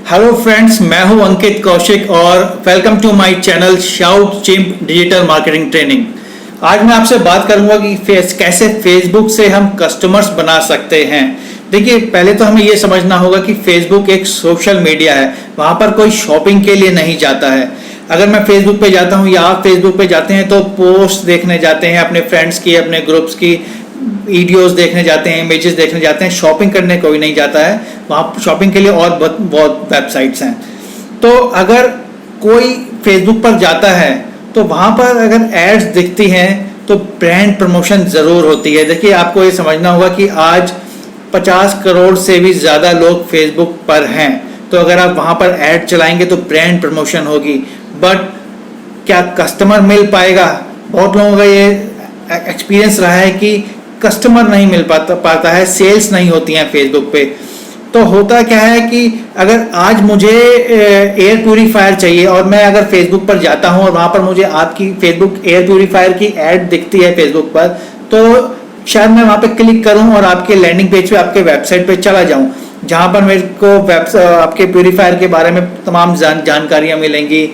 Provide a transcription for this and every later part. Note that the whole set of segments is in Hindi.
हेलो फ्रेंड्स, मैं हूं अंकित कौशिक और welcome to my channel Shout Chimp digital marketing training. आज मैं आपसे बात करूंगा कि कैसे फेसबुक से हम कस्टमर्स बना सकते हैं। देखिए, पहले तो हमें ये समझना होगा कि फेसबुक एक सोशल मीडिया है, वहां पर कोई शॉपिंग के लिए नहीं जाता है। अगर मैं फेसबुक पे जाता हूं या आप फेसबुक पे जाते हैं तो पोस्ट देखने जाते हैं, अपने फ्रेंड्स की, अपने ग्रुप्स की वीडियोस देखने जाते हैं, इमेजेस देखने जाते हैं। शॉपिंग करने कोई नहीं जाता है वहाँ। शॉपिंग के लिए और बहुत बहुत वेबसाइट्स हैं। तो अगर कोई फेसबुक पर जाता है तो वहाँ पर अगर एड्स दिखती हैं तो ब्रांड प्रमोशन ज़रूर होती है। देखिए, आपको ये समझना होगा कि आज 50 करोड़ से भी ज़्यादा लोग फेसबुक पर हैं, तो अगर आप वहाँ पर ऐड चलाएंगे तो ब्रांड प्रमोशन होगी। बट क्या कस्टमर मिल पाएगा? बहुत लोगों का ये एक्सपीरियंस रहा है कि कस्टमर नहीं मिल पाता है, सेल्स नहीं होती हैं फेसबुक पे। तो होता क्या है कि अगर आज मुझे एयर प्यूरीफायर चाहिए और मैं अगर फेसबुक पर जाता हूं और वहां पर मुझे आपकी फेसबुक एयर प्यूरीफायर की ऐड दिखती है फेसबुक पर, तो शायद मैं वहां पे क्लिक करूं और आपके लैंडिंग पेज पे, आपके वेबसाइट पे चला जाऊं, जहां पर मेरे को आपके प्यूरीफायर के बारे में तमाम जानकारियां मिलेंगी,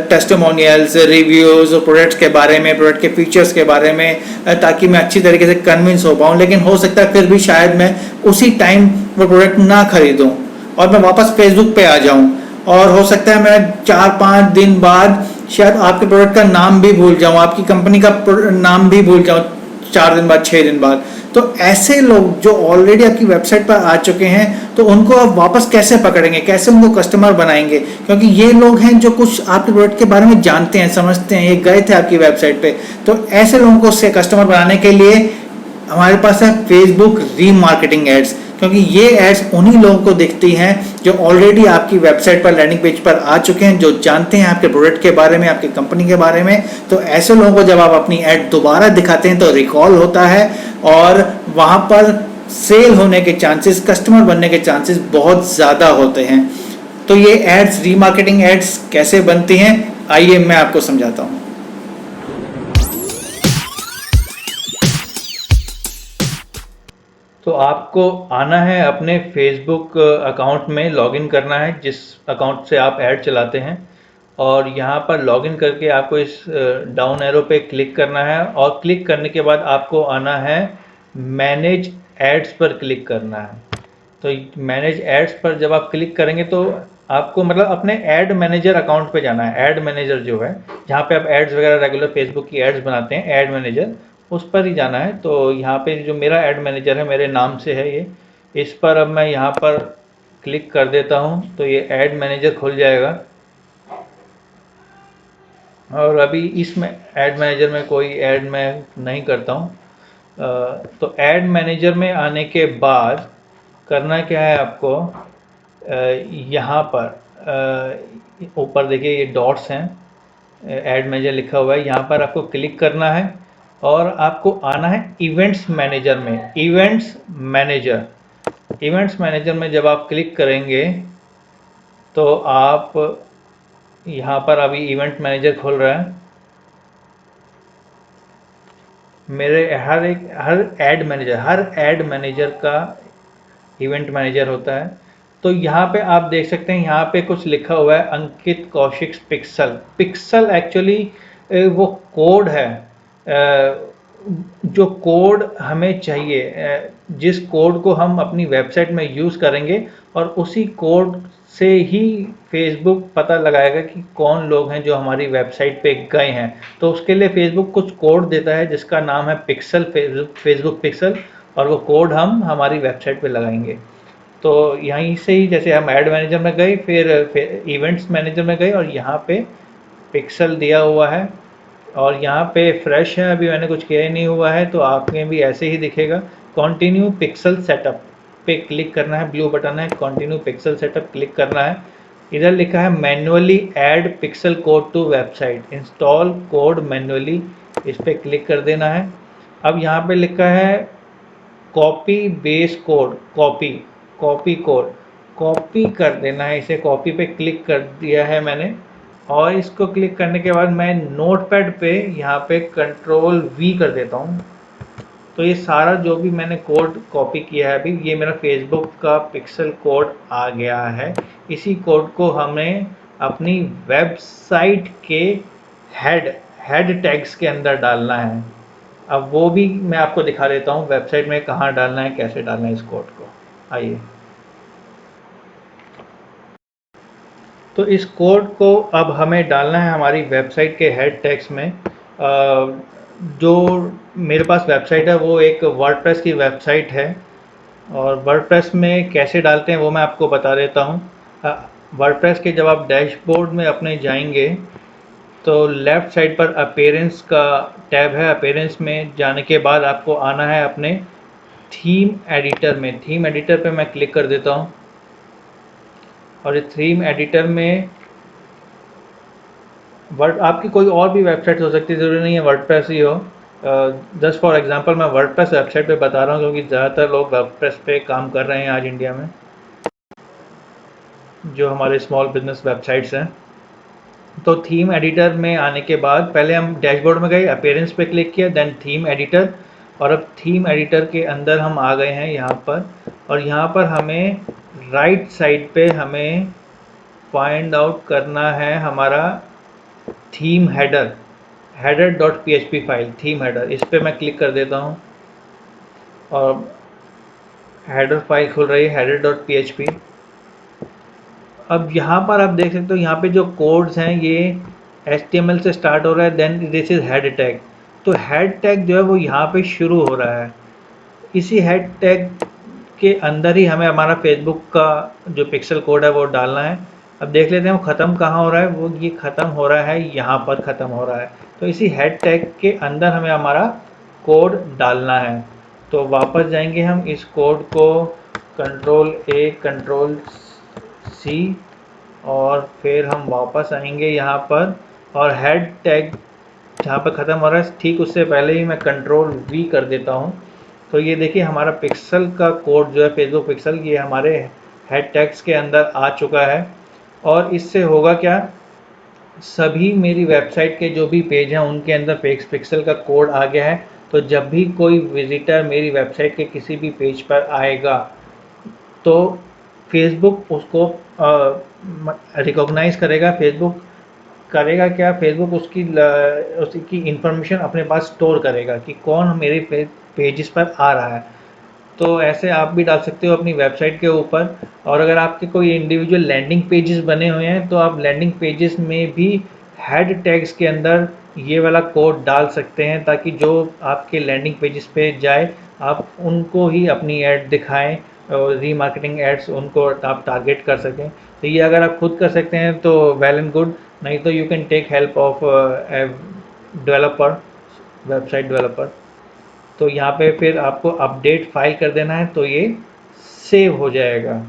टेस्टिमोनियल्स, रिव्यूज़ और प्रोडक्ट्स के बारे में, प्रोडक्ट के फीचर्स के बारे में, ताकि मैं अच्छी तरीके से कन्विंस हो पाऊँ। लेकिन हो सकता है फिर भी शायद मैं उसी टाइम वो प्रोडक्ट ना खरीदूँ और मैं वापस फेसबुक पे आ जाऊँ, और हो सकता है मैं 4-5 दिन बाद शायद आपके प्रोडक्ट का नाम भी भूल जाऊँ, आपकी कंपनी का नाम भी भूल जाऊँ 4 दिन बाद, 6 दिन बाद। तो ऐसे लोग जो ऑलरेडी आपकी वेबसाइट पर आ चुके हैं, तो उनको आप वापस कैसे पकड़ेंगे, कैसे उनको कस्टमर बनाएंगे? क्योंकि ये लोग हैं जो कुछ आपके प्रोडक्ट के बारे में जानते हैं, समझते हैं, ये गए थे आपकी वेबसाइट पे। तो ऐसे लोगों को से कस्टमर बनाने के लिए हमारे पास है फेसबुक रीमार्केटिंग एड्स, क्योंकि ये एड्स उन्हीं लोगों को दिखती हैं जो ऑलरेडी आपकी वेबसाइट पर, लैंडिंग पेज पर आ चुके हैं, जो जानते हैं आपके प्रोडक्ट के बारे में, आपकी कंपनी के बारे में। तो ऐसे लोगों को जब आप अपनी ऐड दोबारा दिखाते हैं तो रिकॉल होता है और वहाँ पर सेल होने के चांसेस, कस्टमर बनने के चांसेस बहुत ज़्यादा होते हैं। तो ये एड्स, रीमार्केटिंग एड्स कैसे बनती हैं, आइए मैं आपको समझाता हूँ। तो आपको आना है, अपने फेसबुक अकाउंट में लॉगिन करना है, जिस अकाउंट से आप ऐड चलाते हैं, और यहाँ पर लॉगिन करके आपको इस डाउन एरो पे क्लिक करना है, और क्लिक करने के बाद आपको आना है मैनेज एड्स पर क्लिक करना है। तो मैनेज एड्स पर जब आप क्लिक करेंगे तो आपको मतलब अपने ऐड मैनेजर अकाउंट पे जाना है। ऐड मैनेजर जो है, जहाँ पे आप एड्स वगैरह रेगुलर फेसबुक की एड्स बनाते हैं, ऐड मैनेजर, उस पर ही जाना है। तो यहाँ पे जो मेरा ऐड मैनेजर है, मेरे नाम से है ये, इस पर अब मैं यहाँ पर क्लिक कर देता हूँ तो ये ऐड मैनेजर खुल जाएगा। और अभी इसमें ऐड मैनेजर में कोई ऐड मैं नहीं करता हूँ। तो ऐड मैनेजर में आने के बाद करना क्या है आपको, यहाँ पर ऊपर देखिए ये डॉट्स हैं, ऐड मैनेजर लिखा हुआ है, यहाँ पर आपको क्लिक करना है और आपको आना है इवेंट्स मैनेजर में। इवेंट्स मैनेजर में जब आप क्लिक करेंगे तो आप यहाँ पर अभी इवेंट मैनेजर खुल रहा है। मेरे हर ऐड मैनेजर का इवेंट मैनेजर होता है। तो यहाँ पे आप देख सकते हैं, यहाँ पे कुछ लिखा हुआ है अंकित कौशिक पिक्सल एक्चुअली वो कोड है, जो कोड हमें चाहिए, जिस कोड को हम अपनी वेबसाइट में यूज़ करेंगे, और उसी कोड से ही फेसबुक पता लगाएगा कि कौन लोग हैं जो हमारी वेबसाइट पे गए हैं। तो उसके लिए फेसबुक कुछ कोड देता है जिसका नाम है पिक्सल, फेसबुक पिक्सल, और वो कोड हम हमारी वेबसाइट पे लगाएंगे। तो यहीं से ही जैसे हम ऐड मैनेजर में गए, फिर इवेंट्स मैनेजर में गए और यहाँ पे पिक्सल दिया हुआ है, और यहाँ पे फ्रेश है, अभी मैंने कुछ किया ही नहीं हुआ है, तो आपके भी ऐसे ही दिखेगा। कंटिन्यू पिक्सल सेटअप पे क्लिक करना है, ब्लू बटन है, कंटिन्यू पिक्सल सेटअप क्लिक करना है। इधर लिखा है manually add pixel code to website, install code manually, इस पर क्लिक कर देना है। अब यहाँ पे लिखा है copy base code, copy code, copy कर देना है, इसे कॉपी पे क्लिक कर दिया है मैंने। और इसको क्लिक करने के बाद मैं नोटपैड पे यहाँ पे कंट्रोल V कर देता हूँ। तो ये सारा जो भी मैंने कोड कॉपी किया है अभी, ये मेरा फेसबुक का पिक्सल कोड आ गया है। इसी कोड को हमें अपनी वेबसाइट के हेड टैग्स के अंदर डालना है। अब वो भी मैं आपको दिखा देता हूँ वेबसाइट में कहाँ डालना है, कैसे डालना है इस कोड को। आइए, तो इस कोड को अब हमें डालना है हमारी वेबसाइट के हेड टैग्स में। जो मेरे पास वेबसाइट है वो एक वर्डप्रेस की वेबसाइट है, और वर्डप्रेस में कैसे डालते हैं वो मैं आपको बता देता हूँ। वर्डप्रेस के जब आप डैशबोर्ड में अपने जाएंगे तो लेफ़्ट साइड पर अपीयरेंस का टैब है। अपीयरेंस में जाने के बाद आपको आना है अपने थीम एडिटर में। थीम एडिटर पे मैं क्लिक कर देता हूँ, और इस थीम एडिटर में वर्ड आपकी कोई और भी वेबसाइट हो सकती है, ज़रूरी नहीं है वर्डप्रेस ही हो। जस्ट फॉर एग्जांपल मैं वर्डप्रेस वेबसाइट पे बता रहा हूँ, क्योंकि ज़्यादातर लोग वर्डप्रेस पे काम कर रहे हैं आज इंडिया में, जो हमारे स्मॉल बिजनेस वेबसाइट्स हैं। तो थीम एडिटर में आने के बाद पहले हम डैशबोर्ड में गए, अपीयरेंस पे क्लिक किया, देन थीम एडिटर, और अब थीम एडिटर के अंदर हम आ गए हैं यहाँ पर। और यहाँ पर हमें राइट साइड पे हमें फाइंड आउट करना है हमारा theme header dot P file, theme header, इस पर मैं क्लिक कर देता हूँ और हेडर फाइल खुल रही है, हेडर डॉट पी। अब यहाँ पर आप देख सकते हो, यहाँ पे जो कोड्स हैं ये HTML से स्टार्ट हो रहा है, then this is head tag. तो हेड टैग जो है वो यहाँ पे शुरू हो रहा है। इसी हेड टैग के अंदर ही हमें हमारा फेसबुक का जो पिक्सल कोड है वो डालना है। अब देख लेते हैं वो ख़त्म कहाँ हो रहा है, वो ये ख़त्म हो रहा है यहाँ पर ख़त्म हो रहा है। तो इसी हेड टैग के अंदर हमें हमारा कोड डालना है। तो वापस जाएंगे हम इस कोड को Ctrl+A Ctrl+C, और फिर हम वापस आएंगे यहाँ पर, और हेड टैग जहाँ पर ख़त्म हो रहा है ठीक उससे पहले ही मैं Ctrl+V कर देता हूँ। तो ये देखिए हमारा पिक्सल का कोड जो है फेसबुक पिक्सल, ये हमारे हेड टैग्स के अंदर आ चुका है। और इससे होगा क्या, सभी मेरी वेबसाइट के जो भी पेज हैं उनके अंदर पिक्सल का कोड आ गया है। तो जब भी कोई विजिटर मेरी वेबसाइट के किसी भी पेज पर आएगा तो फेसबुक उसको रिकॉग्नाइज करेगा। फेसबुक करेगा क्या, फेसबुक उसकी इंफॉर्मेशन अपने पास स्टोर करेगा कि कौन मेरे पेजेस पर आ रहा है। तो ऐसे आप भी डाल सकते हो अपनी वेबसाइट के ऊपर। और अगर आपके कोई इंडिविजुअल लैंडिंग पेजेस बने हुए हैं तो आप लैंडिंग पेजेस में भी हेड टैग्स के अंदर ये वाला कोड डाल सकते हैं, ताकि जो आपके लैंडिंग पेजेस पे जाए आप उनको ही अपनी ऐड दिखाएं, और रीमार्केटिंग एड्स उनको आप टारगेट कर सकें। तो ये अगर आप खुद कर सकते हैं तो वेल एंड गुड, नहीं तो you can take help of developer, website developer. तो यहाँ पे फिर आपको अपडेट फाइल कर देना है, तो ये सेव हो जाएगा।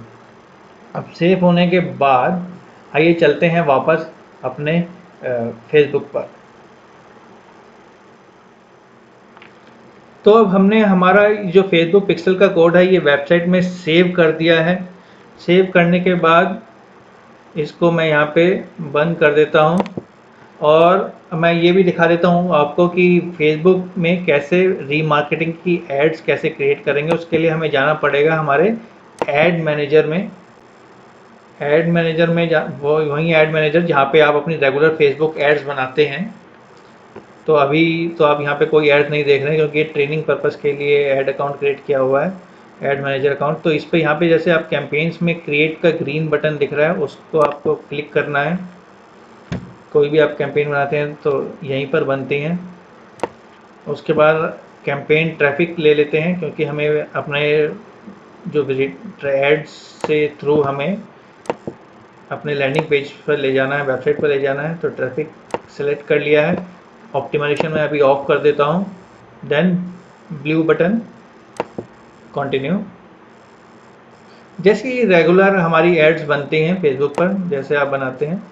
अब सेव होने के बाद आइए चलते हैं वापस अपने फेसबुक पर। तो अब हमने हमारा जो फेसबुक पिक्सल का कोड है ये वेबसाइट में सेव कर दिया है। सेव करने के बाद इसको मैं यहाँ पे बंद कर देता हूँ, और मैं ये भी दिखा देता हूँ आपको कि फेसबुक में कैसे रीमार्केटिंग की एड्स कैसे क्रिएट करेंगे। उसके लिए हमें जाना पड़ेगा हमारे एड मैनेजर में। एड मैनेजर में वो वही एड मैनेजर जहाँ पे आप अपनी रेगुलर फेसबुक एड्स बनाते हैं। तो अभी तो आप यहाँ पे कोई ऐड नहीं देख रहे हैं, क्योंकि ये ट्रेनिंग पर्पस के लिए ऐड अकाउंट क्रिएट किया हुआ है, ऐड मैनेजर अकाउंट। तो इस पर यहाँ पे जैसे आप कैंपेन्स में क्रिएट का ग्रीन बटन दिख रहा है उसको आपको क्लिक करना है। कोई भी आप कैंपेन बनाते हैं तो यहीं पर बनती हैं। उसके बाद कैंपेन ट्रैफिक ले लेते हैं, क्योंकि हमें अपने जो विजिट एड्स से थ्रू हमें अपने लैंडिंग पेज पर ले जाना है, वेबसाइट पर ले जाना है। तो ट्रैफिक सेलेक्ट कर लिया है, ऑप्टिमाइजेशन में अभी ऑफ कर देता हूँ, देन ब्लू बटन कंटिन्यू। जैसे ही रेगुलर हमारी एड्स बनती हैं फेसबुक पर जैसे आप बनाते हैं,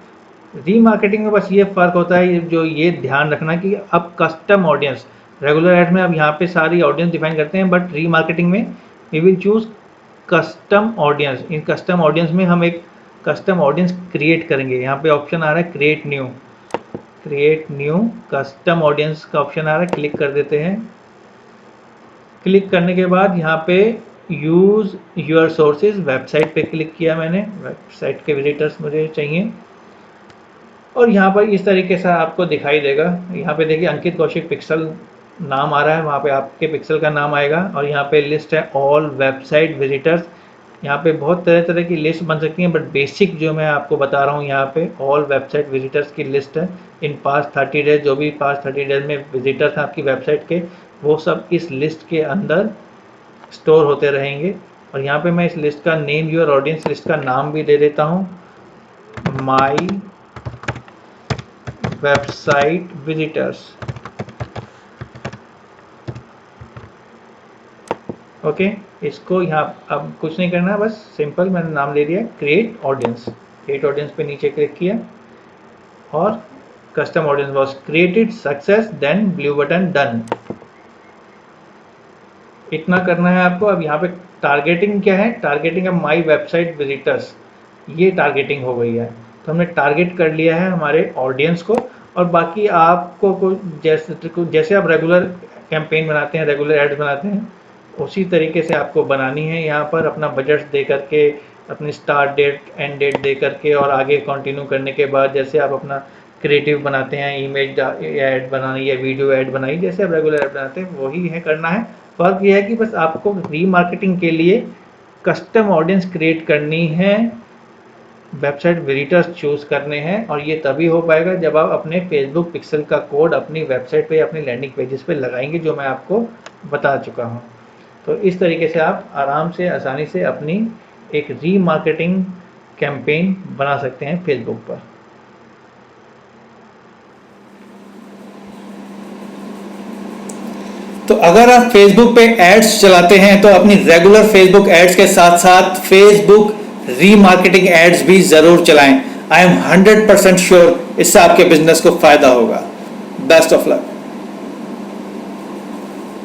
रीमार्केटिंग में बस ये फ़र्क होता है, जो ये ध्यान रखना कि अब कस्टम ऑडियंस, रेगुलर एड में अब यहाँ पे सारी ऑडियंस डिफाइन करते हैं, बट रीमार्केटिंग में we will choose custom audience. इन कस्टम ऑडियंस में हम एक कस्टम ऑडियंस क्रिएट करेंगे। यहाँ पे ऑप्शन आ रहा है क्रिएट न्यू कस्टम ऑडियंस का ऑप्शन आ रहा है, क्लिक कर देते हैं। क्लिक करने के बाद यहाँ पे यूज़ योर सोर्सेज, वेबसाइट पे क्लिक किया मैंने, वेबसाइट के विजिटर्स मुझे चाहिए। और यहाँ पर इस तरीके से आपको दिखाई देगा, यहाँ पे देखिए अंकित कौशिक पिक्सल नाम आ रहा है, वहाँ पे आपके पिक्सल का नाम आएगा और यहाँ पे लिस्ट है ऑल वेबसाइट विजिटर्स। यहाँ पे बहुत तरह तरह की लिस्ट बन सकती हैं, बट बेसिक जो मैं आपको बता रहा हूँ यहाँ पे ऑल वेबसाइट विजिटर्स की लिस्ट है। इन पास्ट 30 डेज जो भी पास्ट 30 डेज में विजिटर्स हैं आपकी वेबसाइट के, वो सब इस लिस्ट के अंदर स्टोर होते रहेंगे। और यहाँ पे मैं इस लिस्ट का नेम, योर ऑडियंस लिस्ट का नाम भी दे देता हूँ, माई वेबसाइट विजिटर्स। ओके, इसको यहाँ अब कुछ नहीं करना, बस सिंपल मैंने नाम ले दिया क्रिएट ऑडियंस। क्रिएट ऑडियंस पे नीचे क्लिक किया और custom audience was created success, then blue button done. इतना करना है आपको। अब यहाँ पे टारगेटिंग क्या है, टारगेटिंग है माई वेबसाइट विजिटर्स, ये टारगेटिंग हो गई है। तो हमने टारगेट कर लिया है हमारे ऑडियंस को। और बाकी आपको जैसे आप रेगुलर कैंपेन बनाते हैं, रेगुलर एड्स बनाते हैं, उसी तरीके से आपको बनानी है। यहाँ पर अपना बजट दे करके, अपनी स्टार्ट डेट एंड डेट दे करके, और आगे कंटिन्यू करने के बाद जैसे आप अपना क्रिएटिव बनाते हैं, इमेज ऐड बनानी या वीडियो ऐड बनाई, जैसे आप रेगुलर ऐड बनाते हैं वही है करना है। फर्क यह है कि बस आपको रीमार्केटिंग के लिए कस्टम ऑडियंस क्रिएट करनी है, वेबसाइट विजिटर्स चूज करने हैं। और ये तभी हो पाएगा जब आप अपने फेसबुक पिक्सल का कोड अपनी वेबसाइट पे या अपनी लैंडिंग पेजेस पे लगाएंगे, जो मैं आपको बता चुका हूँ। तो इस तरीके से आप आराम से, आसानी से अपनी एक रीमार्केटिंग कैंपेन बना सकते हैं फेसबुक पर। तो अगर आप फेसबुक पे एड्स चलाते हैं तो अपनी रेगुलर फेसबुक एड्स के साथ साथ फेसबुक रीमार्केटिंग एड्स भी जरूर चलाएं। आई एम 100% श्योर इससे आपके बिजनेस को फायदा होगा। Best of luck.